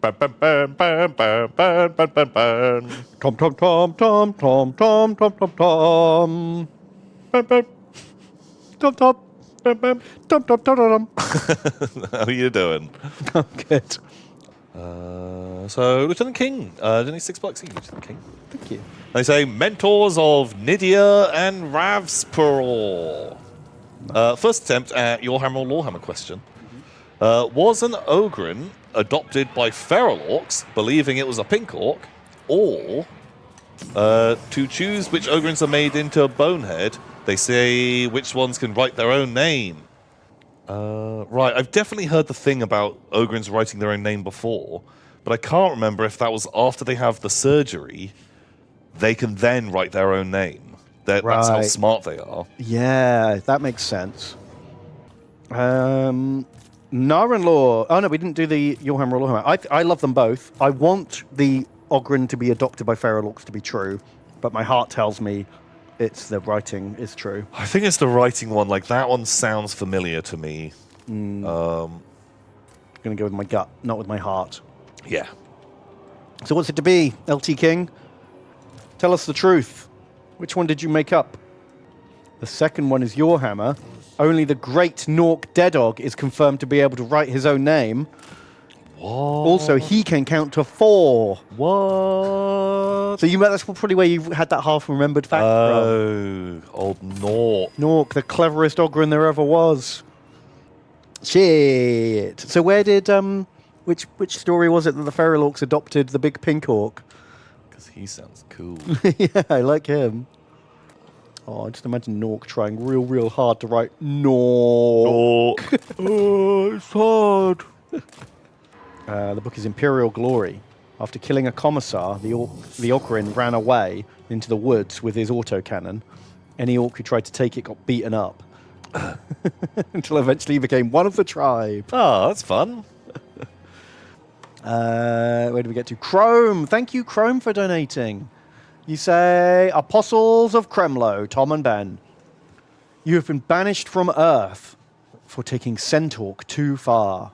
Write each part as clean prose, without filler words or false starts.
Bam, bam, bam, bam, bam, bam, bam, bam, bam. Tom, tom, tom, tom, tom, tom, tom, tom, tom. Bam, bam, Tom, tom, bam, bam. tom, tom, tom, tom. How are you doing? I'm good. So, Lieutenant King, only $6 each, Lieutenant King. Thank you. They say mentors of Nydia and Ravsperor. First attempt at Yourhammer or Lorehammer question. Was an Ogren adopted by feral orcs, believing it was a pink orc, or to choose which Ogrens are made into a bonehead, they say which ones can write their own name? Right, I've definitely heard the thing about Ogrens writing their own name before, but I can't remember if that was after they have the surgery, they can then write their own name. That's how Right. smart they are. Yeah, that makes sense. Naren Law. Oh no, we didn't do the Yourhammer or Lorehammer. I love them both. I want the Ogren to be adopted by feral orcs to be true, but my heart tells me it's the writing is true. I think it's the writing one. Like, that one sounds familiar to me. I'm gonna go with my gut, not with my heart. Yeah. So what's it to be, LT King? Tell us the truth. Which one did you make up? The second one is Yourhammer. Only the great Nork Deadog is confirmed to be able to write his own name. What? Also, he can count to 4. What? So that's probably where you had that half-remembered fact from. Oh, old Nork. Nork, the cleverest Ogren there ever was. Shit. So where did which story was it that the feral orcs adopted the big pink orc? Because he sounds cool. Yeah, I like him. Oh, I just imagine Nork trying real hard to write Nork. Oh, it's hard. The book is Imperial Glory. After killing a commissar, the Ogren ran away into the woods with his autocannon. Any orc who tried to take it got beaten up. Until eventually he became one of the tribe. Oh, that's fun. Where do we get to? Chrome. Thank you, Chrome, for donating. You say, Apostles of Kremlo, Tom and Ben. You have been banished from Earth for taking Centaurk too far.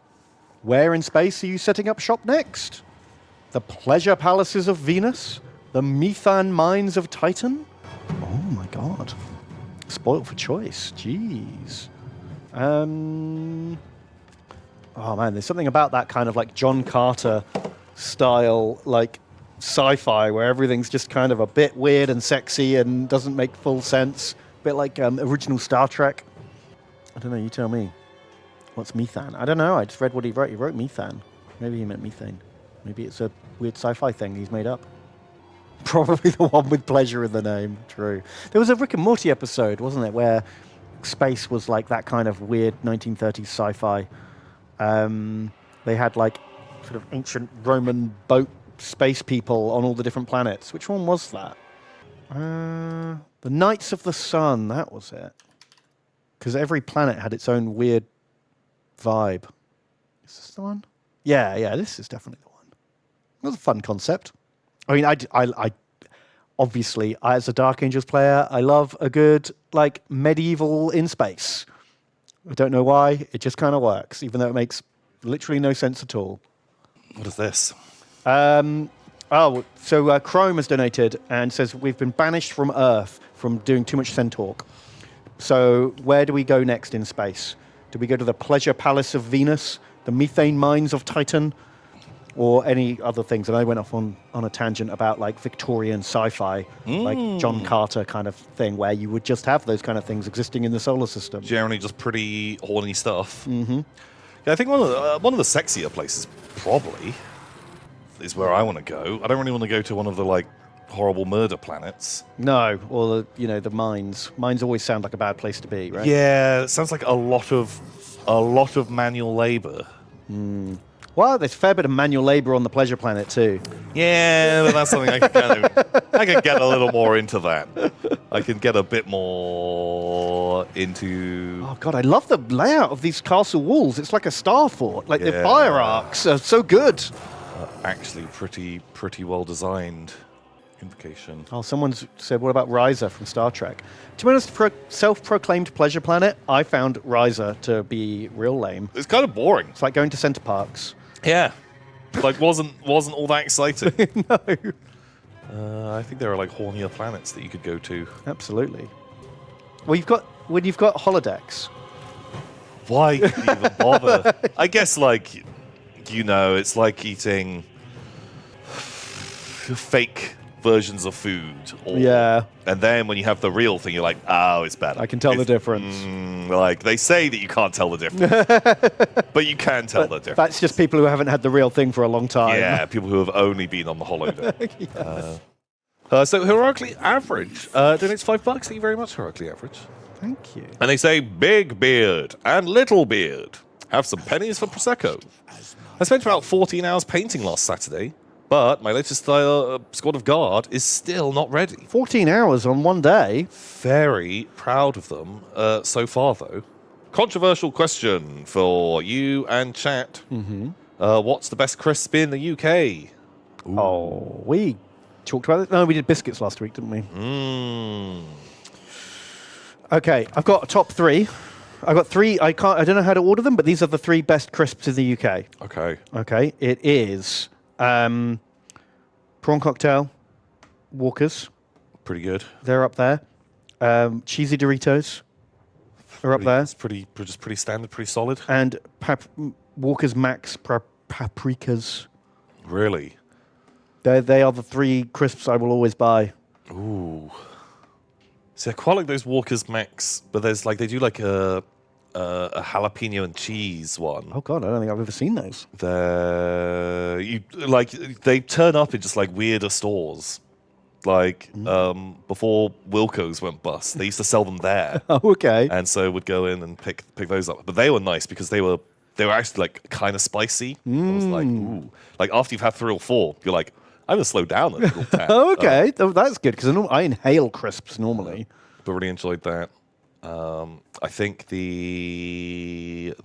Where in space are you setting up shop next? The pleasure palaces of Venus? The methane mines of Titan? Oh my god. Spoiled for choice. Jeez. Oh man, there's something about that kind of like John Carter style, like sci-fi, where everything's just kind of a bit weird and sexy and doesn't make full sense. A bit like original Star Trek. I don't know, you tell me. What's methane? I don't know, I just read what he wrote. He wrote methane. Maybe he meant methane. Maybe it's a weird sci-fi thing he's made up. Probably the one with pleasure in the name. True. There was a Rick and Morty episode, wasn't it, where space was like that kind of weird 1930s sci-fi. They had like sort of ancient Roman boat space people on all the different planets. Which one was that? The Knights of the Sun, that was it. Because every planet had its own weird vibe. Is this the one? Yeah, this is definitely the one. That was a fun concept. I mean, I obviously, as a Dark Angels player, I love a good, like, medieval in space. I don't know why, it just kind of works, even though it makes literally no sense at all. What is this? So Chrome has donated and says, we've been banished from Earth from doing too much Centaurk. So where do we go next in space? Do we go to the Pleasure Palace of Venus, the methane mines of Titan, or any other things? And I went off on a tangent about like Victorian sci-fi, like John Carter kind of thing, where you would just have those kind of things existing in the solar system. Generally just pretty horny stuff. Mm-hmm. Yeah, I think one of the sexier places probably is where I want to go. I don't really want to go to one of the like horrible murder planets. No, or the mines. Mines always sound like a bad place to be, right? Yeah, it sounds like a lot of manual labor. Well, there's a fair bit of manual labor on the Pleasure Planet too. Yeah, but that's something I can get a little more into that. I can get a bit more into... Oh god, I love the layout of these castle walls. It's like a star fort. Like the fire arcs are so good. Actually, pretty well designed. Invocation. Oh, someone's said, what about Riser from Star Trek? To be honest, self-proclaimed Pleasure Planet, I found Riser to be real lame. It's kind of boring. It's like going to Center Parks. Yeah. Like, wasn't all that exciting. No. I think there are like hornier planets that you could go to. Absolutely. Well, when you've got holodecks. Why even bother? I guess, like, it's like eating fake versions of food. Yeah. And then when you have the real thing, you're like, oh, it's better. I can tell the difference. Like, they say that you can't tell the difference. But you can tell the difference. That's just people who haven't had the real thing for a long time. Yeah, people who have only been on the holodeck. Yes. So, Heroically Average donates $5. Thank you very much, Heroically Average. Thank you. And they say, Big Beard and Little Beard, have some pennies for Prosecco. I spent about 14 hours painting last Saturday, but my latest squad of guard is still not ready. 14 hours on one day. Very proud of them so far, though. Controversial question for you and chat. What's the best crisp in the UK? Ooh. Oh, we talked about it. No, we did biscuits last week, didn't we? Okay, I've got a top three. I've got three. I don't know how to order them, but these are the three best crisps in the UK. Okay. Okay. It is prawn cocktail, Walkers. Pretty good. They're up there. Cheesy Doritos are up there. It's pretty standard, pretty solid. And Walker's Max Paprikas. Really? They are the three crisps I will always buy. Ooh. See, I quite like those Walker's Max, but there's like, they do like a jalapeno and cheese one. Oh God, I don't think I've ever seen those. They turn up in just like weirder stores. Like before Wilco's went bust, they used to sell them there. Oh, okay. And so would go in and pick those up. But they were nice because they were actually like kind of spicy. I was like, ooh. Like after you've had 3 or 4, you're like, I'm gonna slow down a little tad. Oh, okay. That's good because I inhale crisps normally. But really enjoyed that. I think the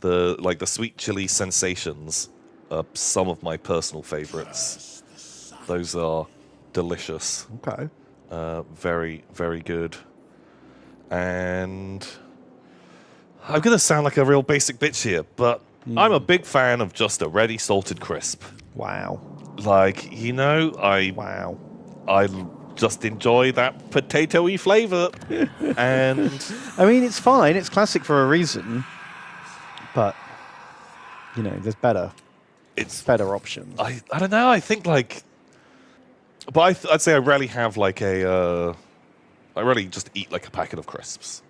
sweet chili sensations are some of my personal favorites. Those are delicious. Okay. Very, very good. And I'm gonna sound like a real basic bitch here, but I'm a big fan of just a ready salted crisp. Wow. Like, Wow. I just enjoy that potato-y flavor. And I mean, it's fine. It's classic for a reason. But, there's better. it's Better options. I don't know. I think like, but I'd say I rarely have like I rarely just eat like a packet of crisps.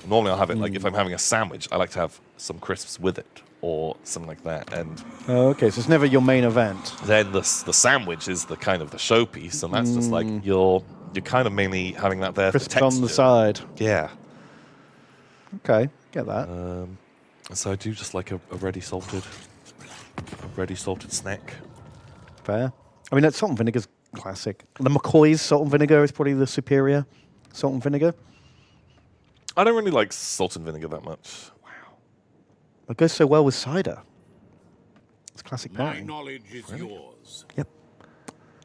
Normally I'll have it like if I'm having a sandwich, I like to have some crisps with it or something like that. And Okay, so it's never your main event. then the sandwich is the kind of the showpiece, and that's just like you're kind of mainly having that there Crisps for texture. on the side. Yeah. Okay, get that. So I do just like a ready salted snack. Fair. I mean, that salt and vinegar's classic. The McCoy's salt and vinegar is probably the superior salt and vinegar. I don't really like salt and vinegar that much. It goes so well with cider. It's classic My pairing. knowledge is yours.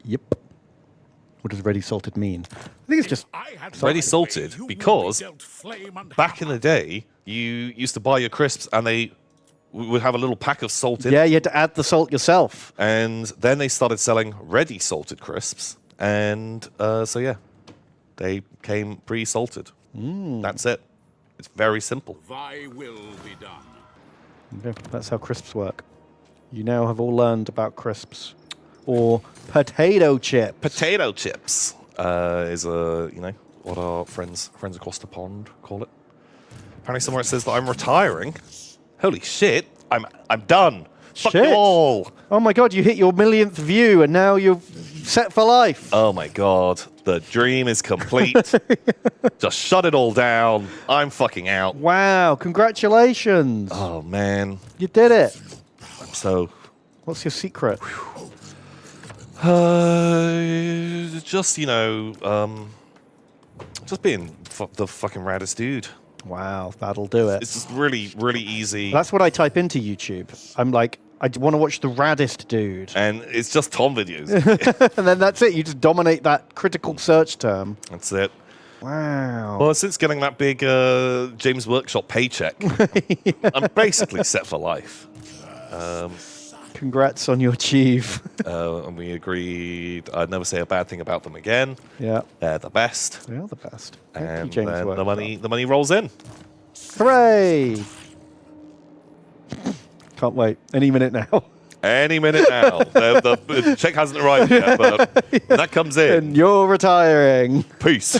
Yep. What does ready salted mean? I think it's just Ready salted because back in the day, you used to buy your crisps and they would have a little pack of salt in. yeah. You had to add the salt yourself. And then they started selling ready salted crisps. And so, yeah, they came pre-salted. That's it. It's very simple. Thy will be done. Okay, that's how crisps work. You now have all learned about crisps or potato chips. Potato chips is what our friends across the pond call it. Apparently somewhere it says that I'm retiring. Holy shit! I'm done. Fuck you Shit. all. Oh my God! You hit your millionth view, and now you're set for life. Oh my god, the dream is complete. Just shut it all down. I'm fucking out. Wow! Congratulations! Oh man, You did it. I'm so. What's your secret? Just just being the fucking raddest dude. Wow, that'll do it. It's just really, really easy. That's what I type into YouTube. I'm like, I want to watch the raddest dude. And it's just Tom videos. And then that's it. You just dominate that critical search term. That's it. Wow. Well, since getting that big James Workshop paycheck, I'm basically set for life. Congrats on your achieve. And we agreed I'd never say a bad thing about them again. Yeah. They're the best. They are the best. Thank you, And James then Worthington. the money rolls in. Hooray! Can't wait. Any minute now. Any minute now. The check hasn't arrived yet, but when that comes in, And you're retiring. peace.